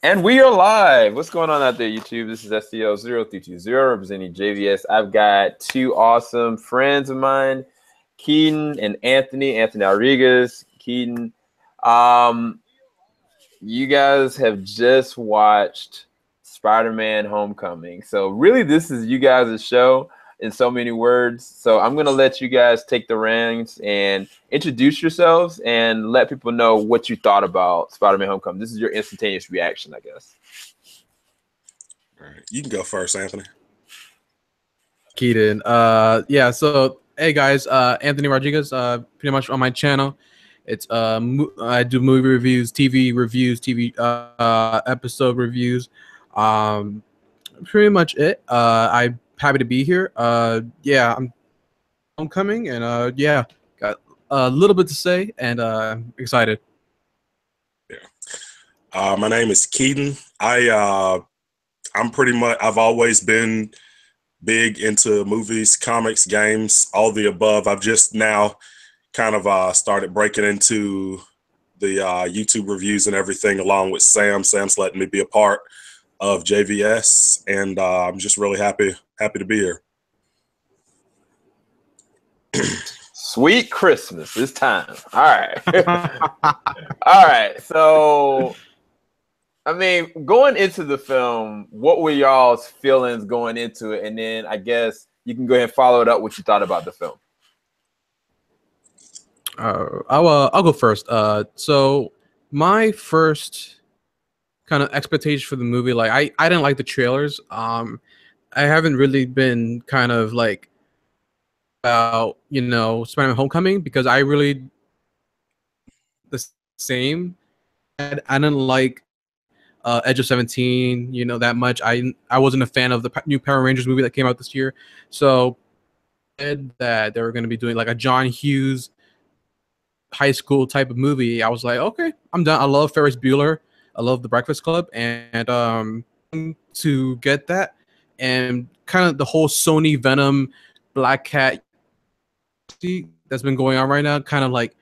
And we are live. What's going on out there, YouTube? This is STL0320 representing JVS. I've got two awesome friends of mine, Keaton and Anthony Rodriguez. Keaton, um, you guys have just watched Spider-Man Homecoming. So really, this is you guys' show in so many words. So I'm going to let you guys take the reins and introduce yourselves and let people know what you thought about Spider-Man Homecoming. This is your instantaneous reaction, I guess. All right, you can go first, Anthony. Keaton. Yeah, so hey guys, Anthony Rodriguez, pretty much on my channel. It's I do movie reviews, TV reviews, TV episode reviews. Pretty much it. I'm happy to be here. Yeah, I'm homecoming, and yeah, got a little bit to say, and excited. Yeah. My name is Keaton. I'm pretty much. I've always been big into movies, comics, games, all the above. I've just now kind of started breaking into the YouTube reviews and everything along with Sam. Sam's letting me be a part of JVS, and I'm just really happy to be here. Sweet Christmas, it's time. All right. All right. So, I mean, going into the film, what were y'all's feelings going into it? And then I guess you can go ahead and follow it up what you thought about the film. I'll go first. So my first kind of expectation for the movie, like I didn't like the trailers. I haven't really been kind of like about Spider-Man Homecoming because I really the same. I didn't like Edge of 17, that much. I wasn't a fan of the new Power Rangers movie that came out this year, so that they were going to be doing like a John Hughes high school type of movie. I was like, okay, I'm done. I love Ferris Bueller. I love The Breakfast Club, and to get that and kind of the whole Sony Venom Black Cat that's been going on right now, kind of like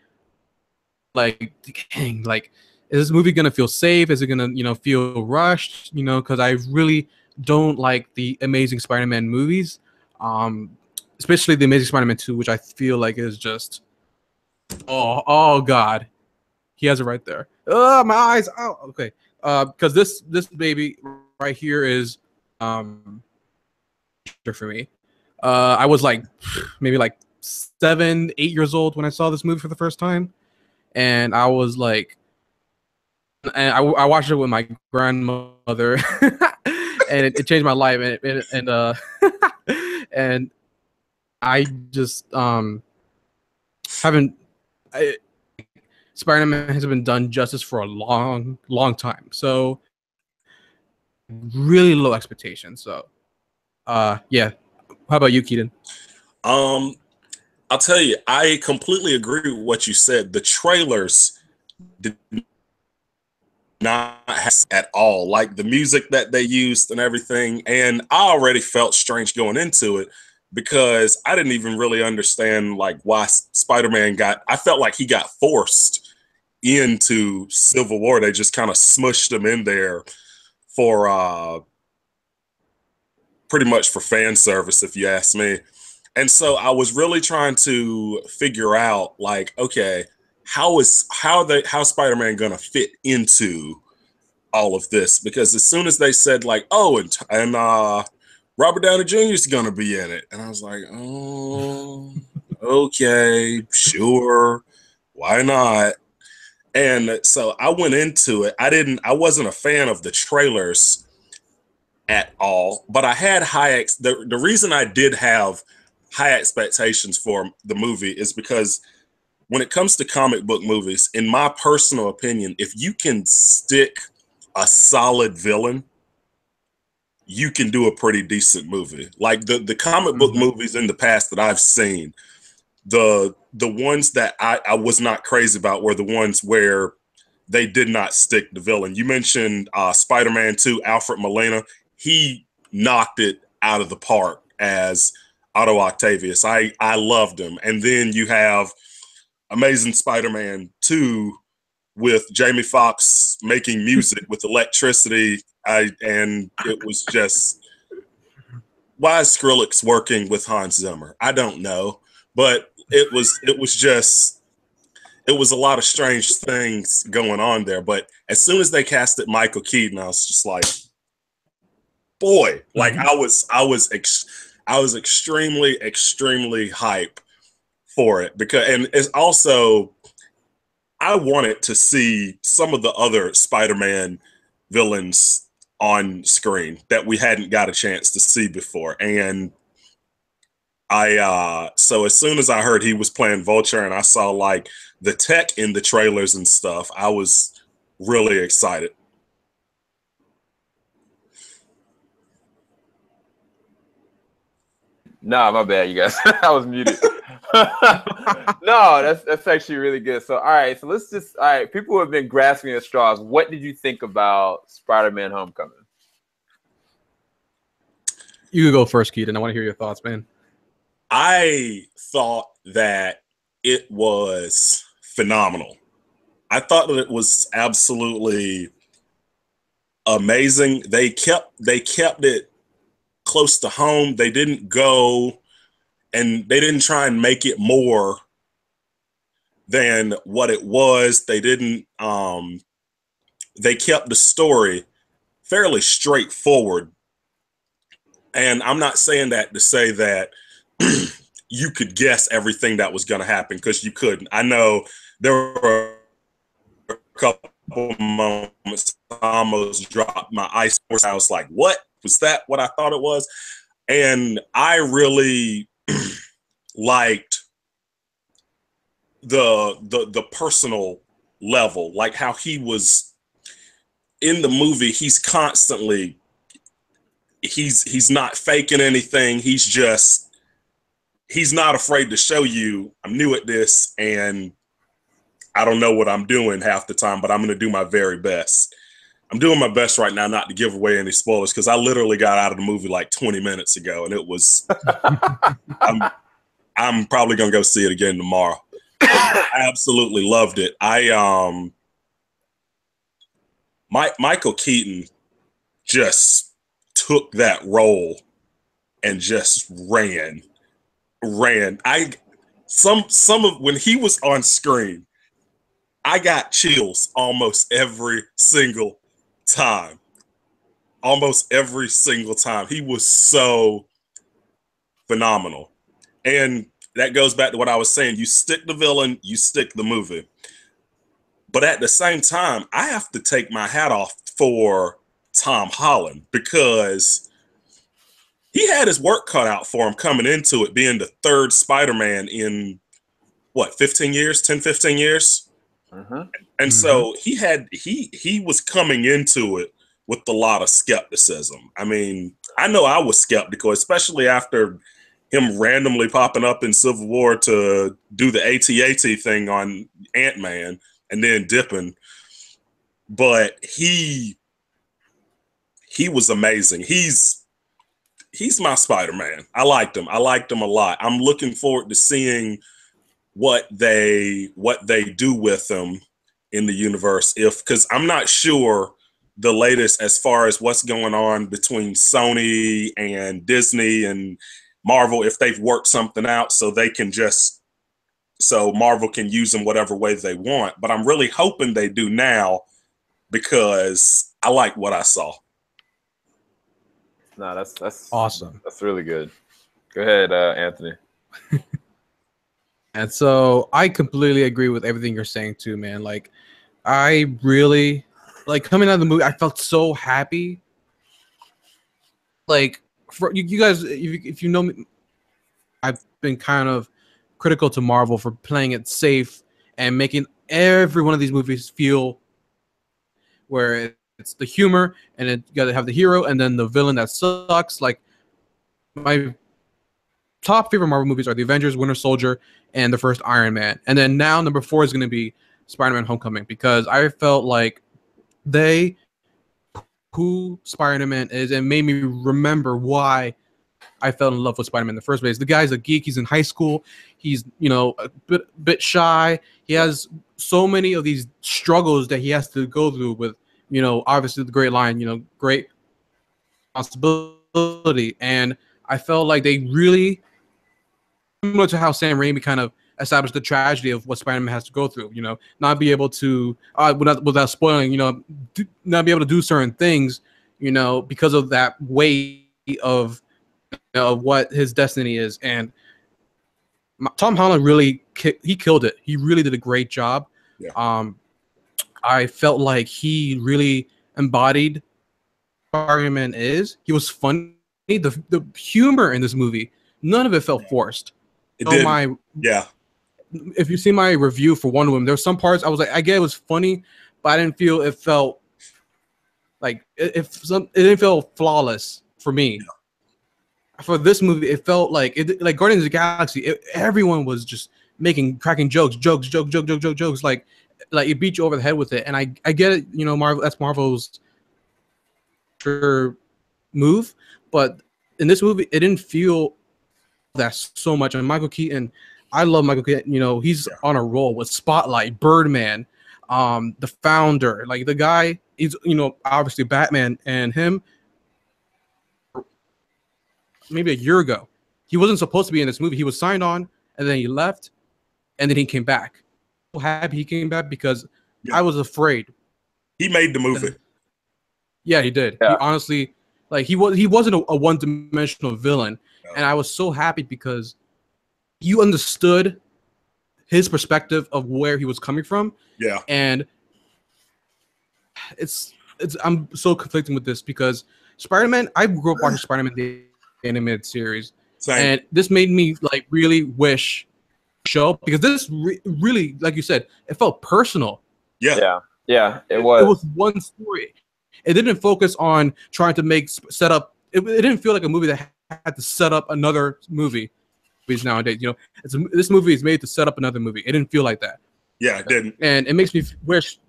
dang, like is this movie gonna feel safe? Is it gonna feel rushed? Because I really don't like the Amazing Spider-Man movies, especially the Amazing Spider-Man 2, which I feel like is just oh god, he has it right there. Oh, my eyes. Oh, okay. Because this baby right here is for me. I was like maybe like 7, 8 years old when I saw this movie for the first time, and I was like, and I watched it with my grandmother, and it changed my life, and and I just haven't. Spider-Man hasn't been done justice for a long time, so really low expectations. So, yeah. How about you, Keaton? I'll tell you, I completely agree with what you said. The trailers did not have at all, like the music that they used and everything. And I already felt strange going into it because I didn't even really understand like why Spider-Man I felt like he got forced into Civil War. They just kind of smushed him in there for pretty much for fan service, if you ask me. And so I was really trying to figure out, like, okay, how Spider-Man gonna fit into all of this? Because as soon as they said like, oh, and Robert Downey Jr. is gonna be in it, and I was like, oh, okay, sure, why not? And so I went into it. I wasn't a fan of the trailers at all, but I had the reason I did have high expectations for the movie is because when it comes to comic book movies, in my personal opinion, if you can stick a solid villain, you can do a pretty decent movie. Like the comic book movies in the past that I've seen, the ones that I was not crazy about were the ones where they did not stick the villain. You mentioned Spider-Man 2, Alfred Molina. He knocked it out of the park as Otto Octavius. I loved him. And then you have Amazing Spider-Man 2 with Jamie Foxx making music with electricity. And it was just, why is Skrillex working with Hans Zimmer? I don't know, but it was a lot of strange things going on there. But as soon as they casted Michael Keaton, I was just like, boy, like I was extremely hype for it, because, and it's also, I wanted to see some of the other Spider-Man villains on screen that we hadn't got a chance to see before. And so as soon as I heard he was playing Vulture and I saw like the tech in the trailers and stuff, I was really excited. Nah, my bad, you guys. I was muted. No, that's actually really good. So, all right, so let's just, all right, people who have been grasping at straws, what did you think about Spider-Man Homecoming? You could go first, Keaton. I want to hear your thoughts, man. I thought that it was phenomenal. I thought that it was absolutely amazing. They kept it close to home. They didn't go and they didn't try and make it more than what it was. They didn't, they kept the story fairly straightforward. And I'm not saying that to say that you could guess everything that was going to happen, because you couldn't. I know there were a couple moments I almost dropped my ice. I was like, what? Was that what I thought it was? And I really liked the personal level, like how he was in the movie. He's constantly, he's not faking anything. He's not afraid to show you, I'm new at this and I don't know what I'm doing half the time, but I'm going to do my very best. I'm doing my best right now not to give away any spoilers, because I literally got out of the movie like 20 minutes ago, and it was, I'm probably going to go see it again tomorrow. I absolutely loved it. Michael Keaton just took that role and just ran. Some of when he was on screen, I got chills almost every single time. Almost every single time. He was so phenomenal. And that goes back to what I was saying. You stick the villain, you stick the movie. But at the same time, I have to take my hat off for Tom Holland, because he had his work cut out for him coming into it, being the third Spider-Man in, what, 15 years, 10, 15 years? And so he was coming into it with a lot of skepticism. I mean, I know I was skeptical, especially after him randomly popping up in Civil War to do the AT-AT thing on Ant-Man and then dipping. But he was amazing. He's my Spider-Man. I liked him. I liked him a lot. I'm looking forward to seeing what they do with him in the universe, because I'm not sure the latest as far as what's going on between Sony and Disney and Marvel, if they've worked something out so they can so Marvel can use them whatever way they want. But I'm really hoping they do now, because I like what I saw. No, that's awesome. That's really good. Go ahead, Anthony. And so I completely agree with everything you're saying too, man. Like, I really, like, coming out of the movie, I felt so happy. Like, for you guys, if you know me, I've been kind of critical to Marvel for playing it safe and making every one of these movies feel where it's the humor, and then you gotta have the hero and then the villain that sucks. Like, my top favorite Marvel movies are the Avengers, Winter Soldier, and the first Iron Man. And then now number 4 is going to be Spider-Man Homecoming, because I felt like who Spider-Man is, and made me remember why I fell in love with Spider-Man in the first place. The guy's a geek. He's in high school. He's, a bit shy. He has so many of these struggles that he has to go through with, you know, obviously the great line, you know, great responsibility. And I felt like they really, similar to how Sam Raimi kind of established the tragedy of what Spider-Man has to go through, you know, not be able to, without spoiling, you know, not be able to do certain things, you know, because of that weight of, you know, what his destiny is. And Tom Holland really, he killed it. He really did a great job. Yeah. I felt like he really embodied Spider-Man is. He was funny. The humor in this movie, none of it felt forced. It did. If you see my review for Wonder Woman, there's some parts I was like, I get it was funny, but I didn't feel it felt like it didn't feel flawless for me. Yeah. For this movie, it felt like like Guardians of the Galaxy. Everyone was just cracking jokes, like it beat you over the head with it. And I get it, you know, that's Marvel's move, but in this movie, it didn't feel that so much. And Michael Keaton, I love Michael Keaton. You know, he's on a roll with Spotlight, Birdman, The Founder. Like the guy, he's, you know, obviously Batman, and him. Maybe a year ago, he wasn't supposed to be in this movie. He was signed on, and then he left, and then he came back. So happy he came back because I was afraid. He made the movie. Yeah, he did. Yeah. He honestly, like, he wasn't a one-dimensional villain, and I was so happy because you understood his perspective of where he was coming from. Yeah, and I'm so conflicting with this because Spider-Man. I grew up watching Spider-Man the animated series, and this made me like really wish show because this really, like you said, it felt personal. Yeah, it was. It was one story. It didn't focus on trying to set up. It didn't feel like a movie that had to set up another movie. Nowadays, you know, this movie is made to set up another movie. It didn't feel like that. Yeah, it didn't. And it makes me wish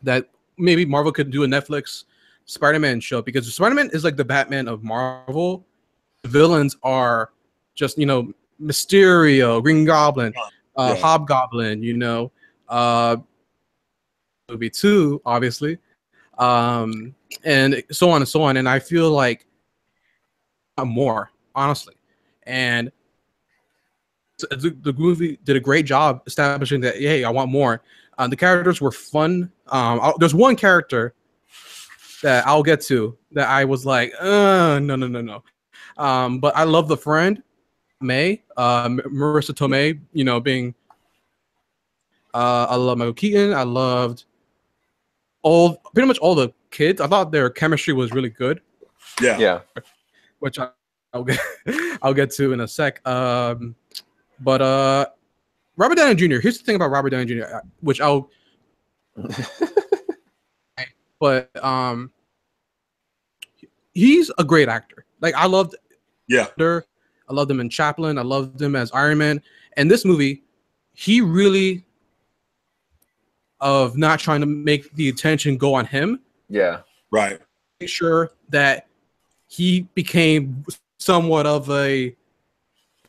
that maybe Marvel could do a Netflix Spider-Man show because Spider-Man is like the Batman of Marvel. The villains are just, you know, Mysterio, Green Goblin, Hobgoblin, you know, movie 2, obviously, and so on and so on. And I feel like more, honestly. And the movie did a great job establishing that, hey, I want more. The characters were fun. There's one character that I'll get to that I was like, no. But I love the friend, May, Marisa Tomei, you know, being, I love Michael Keaton. I loved pretty much all the kids. I thought their chemistry was really good. Yeah. Which I'll get to in a sec. But Robert Downey Jr. Here's the thing about Robert Downey Jr., which I'll. But he's a great actor. Like I loved. Yeah. I loved him in Chaplin. I loved him as Iron Man. And this movie, he really of not trying to make the attention go on him. Yeah. Right. Make sure that he became somewhat of it,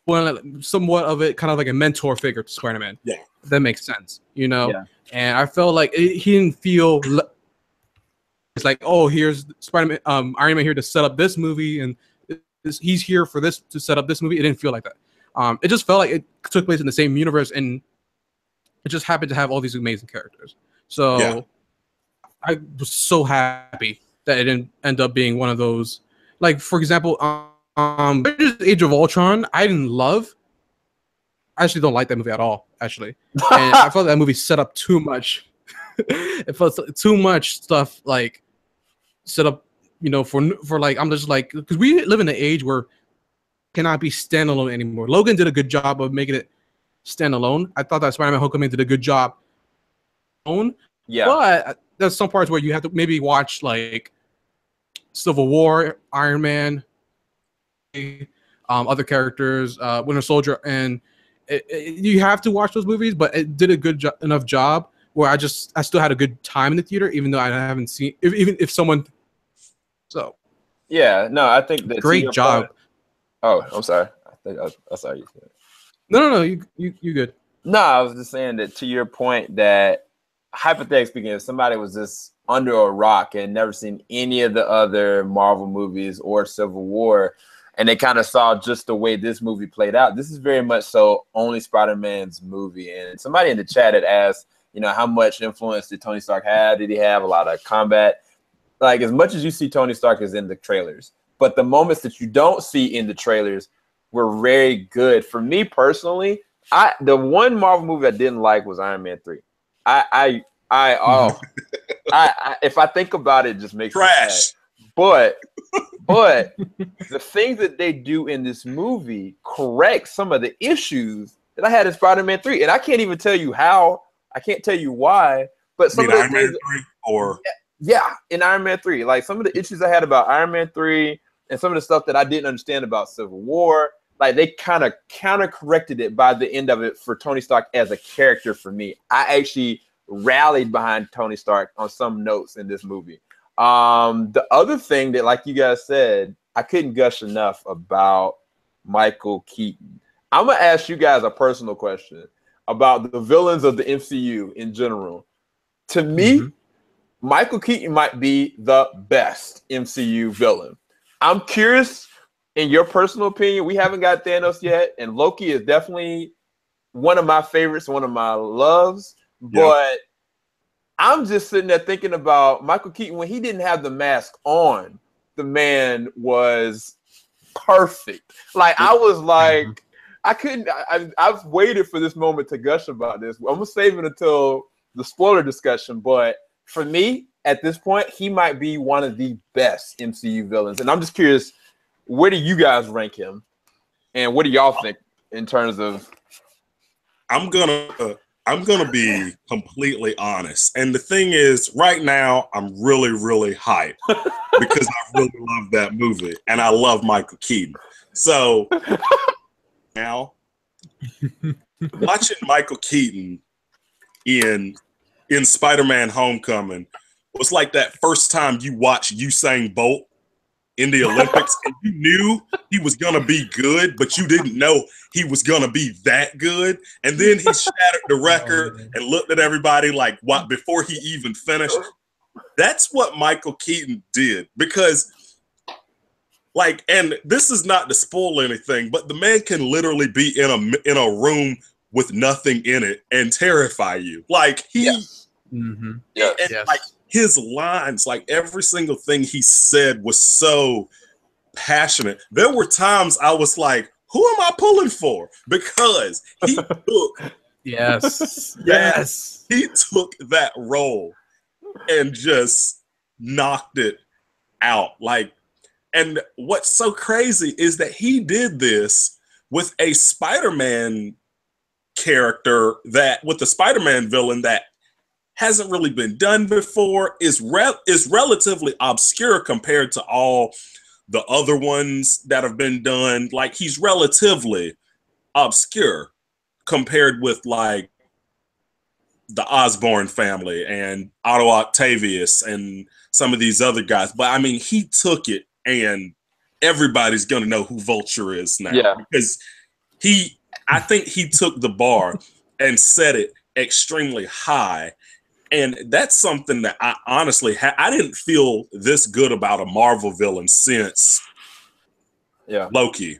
kind of like a mentor figure to Spider-Man. Yeah. That makes sense, you know? Yeah. And I felt like he didn't feel it's like, oh, here's Spider-Man, Iron Man here to set up this movie, and he's here for this to set up this movie. It didn't feel like that. It just felt like it took place in the same universe, and it just happened to have all these amazing characters. So I was so happy that it didn't end up being one of those. Like, for example, Age of Ultron, I didn't love. I actually don't like that movie at all, actually. And I felt that movie set up too much. It felt too much stuff, like, set up, you know, for like, I'm just like, because we live in an age where it cannot be standalone anymore. Logan did a good job of making it standalone. I thought that Spider-Man Homecoming did a good job. Yeah. But there's some parts where you have to maybe watch, like, Civil War, Iron Man, other characters, Winter Soldier, and you have to watch those movies. But it did a good enough job where I still had a good time in the theater, even though I haven't seen even if someone. So. Yeah, no, I think that great job. Oh, I'm sorry. I saw you. No, you good. No, I was just saying that to your point that hypothetically speaking, if somebody was just under a rock and never seen any of the other Marvel movies or Civil War, and they kind of saw just the way this movie played out, this is very much so only Spider-Man's movie. And somebody in the chat had asked, you know, how much influence did Tony Stark have? Did he have a lot of combat? Like, as much as you see Tony Stark is in the trailers, but the moments that you don't see in the trailers were very good. For me personally, the one Marvel movie I didn't like was Iron Man 3. If I think about it, it just makes me Trash. sad. But the things that they do in this movie correct some of the issues that I had in Spider-Man 3. And I can't even tell you how. I can't tell you why. But some of the Iron Man 3 or yeah, in Iron Man 3. Like some of the issues I had about Iron Man 3 and some of the stuff that I didn't understand about Civil War, like they kind of counter-corrected it by the end of it for Tony Stark as a character for me. I actually rallied behind Tony Stark on some notes in this movie. The other thing that, like you guys said, I couldn't gush enough about Michael Keaton. I'm going to ask you guys a personal question about the villains of the MCU in general. To me, Michael Keaton might be the best MCU villain. I'm curious, in your personal opinion, we haven't got Thanos yet, and Loki is definitely one of my favorites, one of my loves. But I'm just sitting there thinking about Michael Keaton. When he didn't have the mask on, the man was perfect. Like, I was like, I couldn't, I've waited for this moment to gush about this. I'm going to save it until the spoiler discussion. But for me, at this point, he might be one of the best MCU villains. And I'm just curious, where do you guys rank him? And what do y'all think in terms of... I'm gonna be completely honest. And the thing is, right now, I'm really, really hyped because I really love that movie and I love Michael Keaton. So now, watching Michael Keaton in Spider-Man Homecoming was like that first time you watched Usain Bolt in the Olympics and you knew he was going to be good, but you didn't know he was going to be that good. And then he shattered the record and looked at everybody like, what, before he even finished. That's what Michael Keaton did because, like, and this is not to spoil anything, but the man can literally be in a room with nothing in it and terrify you. Like, like, his lines, like every single thing he said was so passionate. There were times I was like, who am I pulling for? Because he took he took that role and just knocked it out. Like, and what's so crazy is that he did this with a Spider-Man character with the Spider-Man villain that hasn't really been done before, is relatively obscure compared to all the other ones that have been done. Like, he's relatively obscure compared with like the Osborn family and Otto Octavius and some of these other guys. But I mean, he took it and everybody's going to know who Vulture is now because I think he took the bar and set it extremely high. And that's something that I honestly, I didn't feel this good about a Marvel villain since Loki.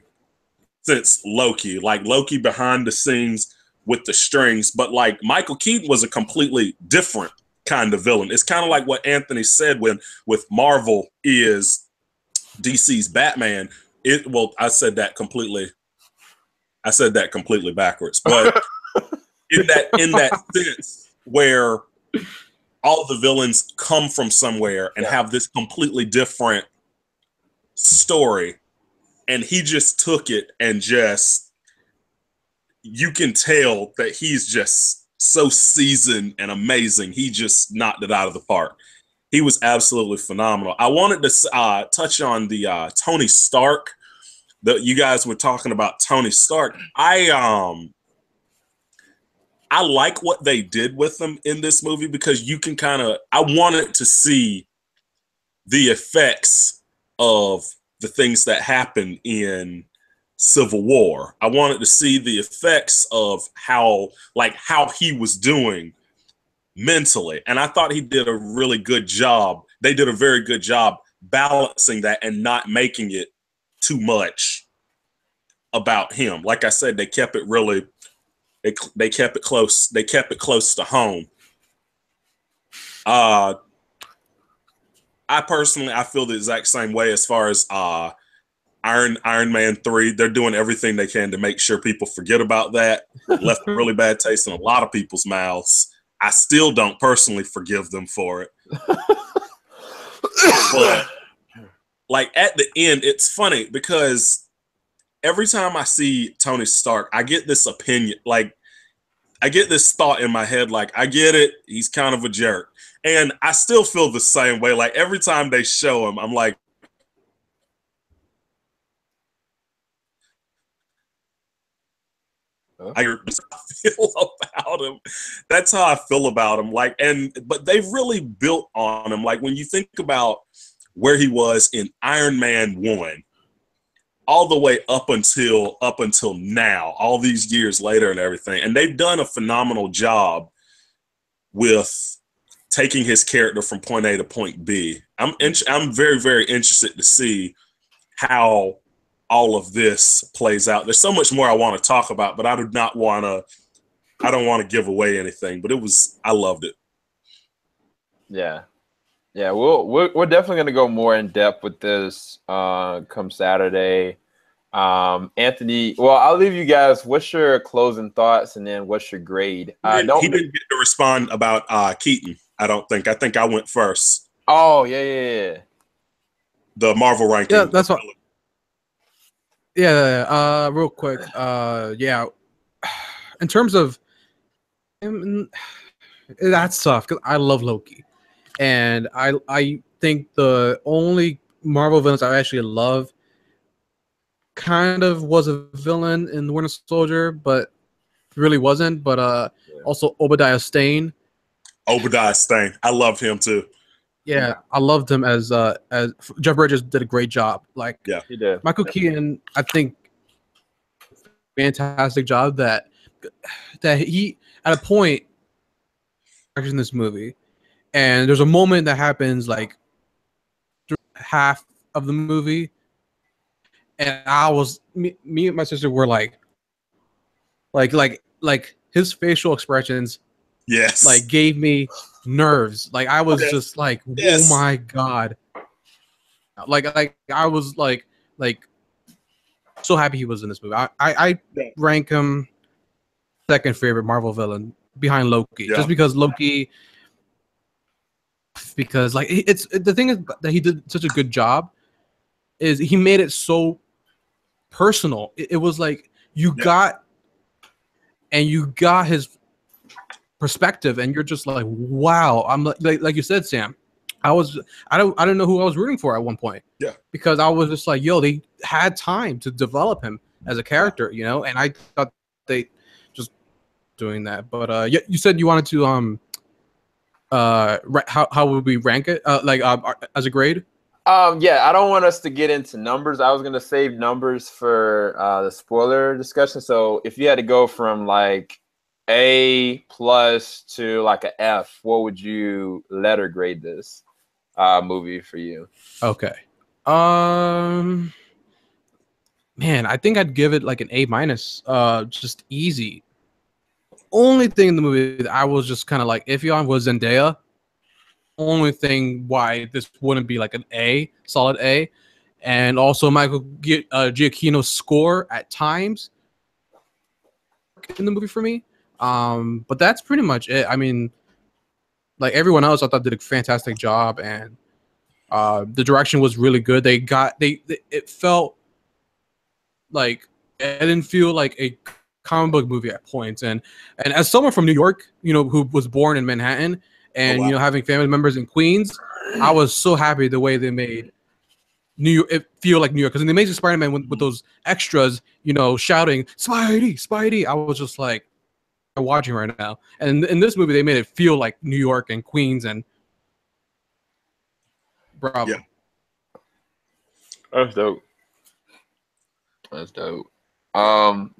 Like Loki behind the scenes with the strings. But like Michael Keaton was a completely different kind of villain. It's kind of like what Anthony said with Marvel is DC's Batman. I said that completely backwards. But in that sense where all the villains come from somewhere and have this completely different story, and he just took it and just, you can tell that he's just so seasoned and amazing. He just knocked it out of the park. He was absolutely phenomenal. I wanted to touch on the Tony Stark. You guys were talking about Tony Stark. I like what they did with him in this movie because you can I wanted to see the effects of the things that happen in Civil War. I wanted to see the effects of how he was doing mentally. And I thought he did a really good job. They did a very good job balancing that and not making it too much about him. Like I said, they kept it really, they kept it close. They kept it close to home. I personally, I feel the exact same way as far as Iron Man 3. They're doing everything they can to make sure people forget about that. Left a really bad taste in a lot of people's mouths. I still don't personally forgive them for it. But like at the end, it's funny because every time I see Tony Stark, I get this opinion, like I get this thought in my head, like I get it, he's kind of a jerk. And I still feel the same way. Like every time they show him, I'm like, I feel about him. That's how I feel about him. Like, but they've really built on him. Like when you think about where he was in Iron Man 1, all the way up until now, all these years later and everything. And they've done a phenomenal job with taking his character from point A to point B. I'm very, very interested to see how all of this plays out. There's so much more I want to talk about, but I don't want to give away anything, but I loved it. Yeah. Yeah, we're definitely going to go more in depth with this come Saturday. Anthony, well, I'll leave you guys. What's your closing thoughts, and then what's your grade? He didn't get to respond about Keaton. I don't think. I think I went first. Oh yeah. The Marvel ranking. Yeah, that's what. Yeah, real quick. Yeah, in terms of, that's tough because I love Loki, and I think the only Marvel villains I actually love kind of was a villain in The Winter Soldier, but really wasn't. But also Obadiah Stane. Obadiah Stane, I loved him too. Yeah, I loved him as Jeff Bridges did a great job. Like, yeah, he did. Michael Keaton, I think, fantastic job that he at a point in this movie, and there's a moment that happens like half of the movie, and me and my sister were like his facial expressions, yes, like gave me nerves. Like I was just like, oh my god, like I was like so happy he was in this movie. I rank him second favorite Marvel villain behind Loki, just because Loki. Because like it's the thing is that he did such a good job is he made it so personal. It was like you got his perspective, and you're just like, wow. I'm like you said, Sam. I don't know who I was rooting for at one point. Yeah, because I was just like, yo, they had time to develop him as a character, you know, and I thought they just doing that. But you said you wanted to how would we rank it as a grade? Yeah, I don't want us to get into numbers. I was gonna save numbers for the spoiler discussion. So if you had to go from like A+ to like a F, what would you letter grade this movie for you? Okay. Man, I think I'd give it like an A-. Just easy. Only thing in the movie that I was just kind of like iffy on was Zendaya. Only thing why this wouldn't be like an A, solid A, and also Michael Giacchino's score at times in the movie for me. But that's pretty much it. I mean, like everyone else, I thought did a fantastic job, and the direction was really good. It felt like it didn't feel like a comic book movie at points, and as someone from New York, you know, who was born in Manhattan, and you know, having family members in Queens, I was so happy the way they made New York it feel like New York. Because in the Amazing Spider-Man, with those extras, you know, shouting Spidey, Spidey, I was just like watching right now. And in this movie, they made it feel like New York and Queens, and bravo. Yeah. That's dope. That's dope.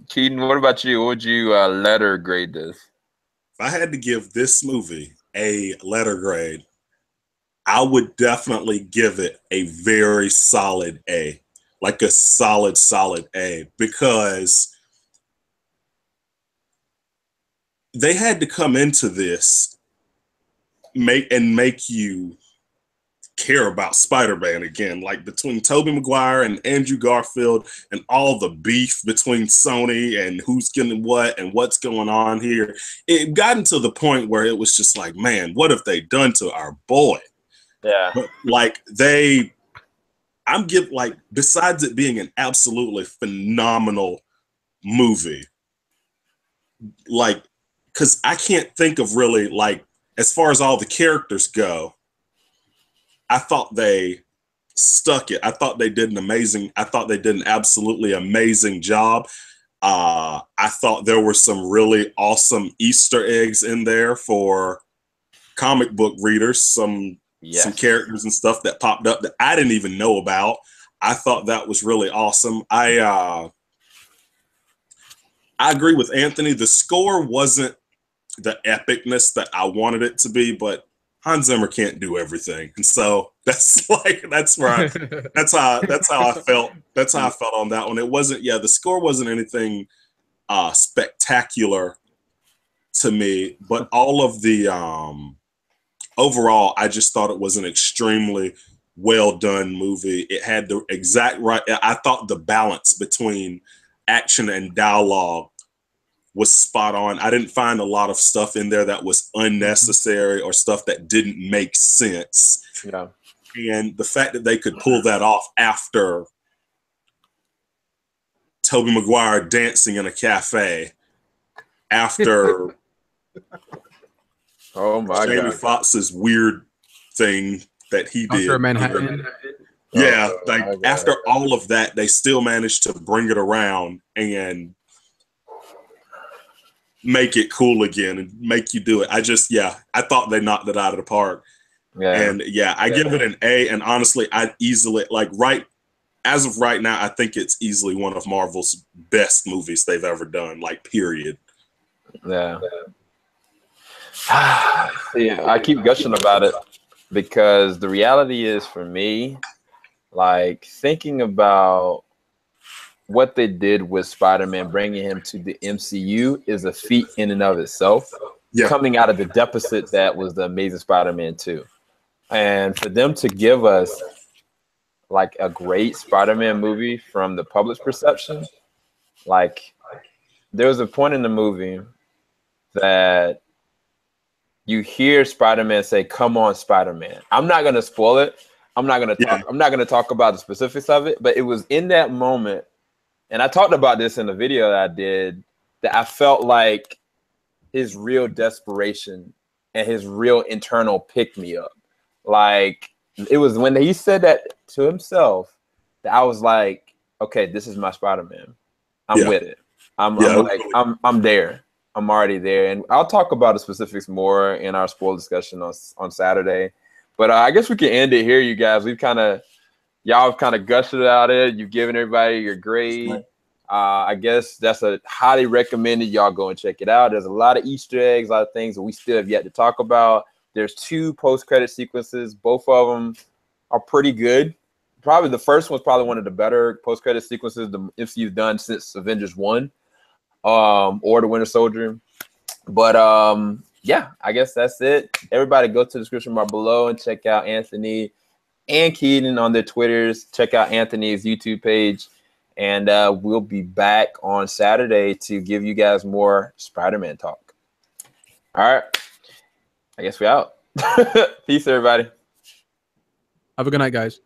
Keaton, what about you? What would you letter grade this? If I had to give this movie a letter grade, I would definitely give it a very solid A, like a solid A, because they had to come into this make you care about Spider-Man again, like between Tobey Maguire and Andrew Garfield and all the beef between Sony and who's getting what and what's going on here. It gotten to the point where it was just like, man, what have they done to our boy? Yeah. But like besides it being an absolutely phenomenal movie, like, because I can't think of really, like, as far as all the characters go, I thought they stuck it. I thought they did an absolutely amazing job. I thought there were some really awesome Easter eggs in there for comic book readers, some characters and stuff that popped up that I didn't even know about. I thought that was really awesome. I agree with Anthony. The score wasn't the epicness that I wanted it to be, but Hans Zimmer can't do everything, and so that's how I felt. That's how I felt on that one. It wasn't. Yeah, the score wasn't anything spectacular to me, but all of the overall, I just thought it was an extremely well done movie. It had the exact right. I thought the balance between action and dialogue was spot on. I didn't find a lot of stuff in there that was unnecessary or stuff that didn't make sense. Yeah. And the fact that they could pull that off after Tobey Maguire dancing in a cafe, after oh my Jamie God, Foxx's weird thing that he did. Dr. Manhattan. Yeah, after all of that, they still managed to bring it around and make it cool again and make you do it. I thought they knocked it out of the park. Yeah. And I give it an A. And honestly, I'd easily, as of right now, I think it's easily one of Marvel's best movies they've ever done, period. Yeah. Yeah, I keep gushing about it because the reality is, for me, thinking about what they did with Spider-Man, bringing him to the MCU, is a feat in and of itself. Yeah. Coming out of the deficit that was the Amazing Spider-Man 2. And for them to give us a great Spider-Man movie from the public's perception, there was a point in the movie that you hear Spider-Man say, "Come on, Spider-Man." I'm not gonna spoil it. I'm not gonna talk about the specifics of it, but it was in that moment. And I talked about this in the video that I did, that I felt like his real desperation and his real internal pick-me-up. It was when he said that to himself that I was like, okay, this is my Spider-Man. I'm with it. I'm there. I'm already there. And I'll talk about the specifics more in our spoiler discussion on Saturday. But I guess we can end it here, you guys. Y'all have kind of gushed about it. You've given everybody your grade. I guess that's a highly recommended. Y'all go and check it out. There's a lot of Easter eggs, a lot of things that we still have yet to talk about. There's 2 post-credit sequences. Both of them are pretty good. Probably the first one's probably one of the better post-credit sequences the MCU's done since Avengers 1 or The Winter Soldier. But I guess that's it. Everybody go to the description bar below and check out Anthony and Keaton on their Twitters. Check out Anthony's YouTube page. And we'll be back on Saturday to give you guys more Spider-Man talk. All right. I guess we out. Peace, everybody. Have a good night, guys.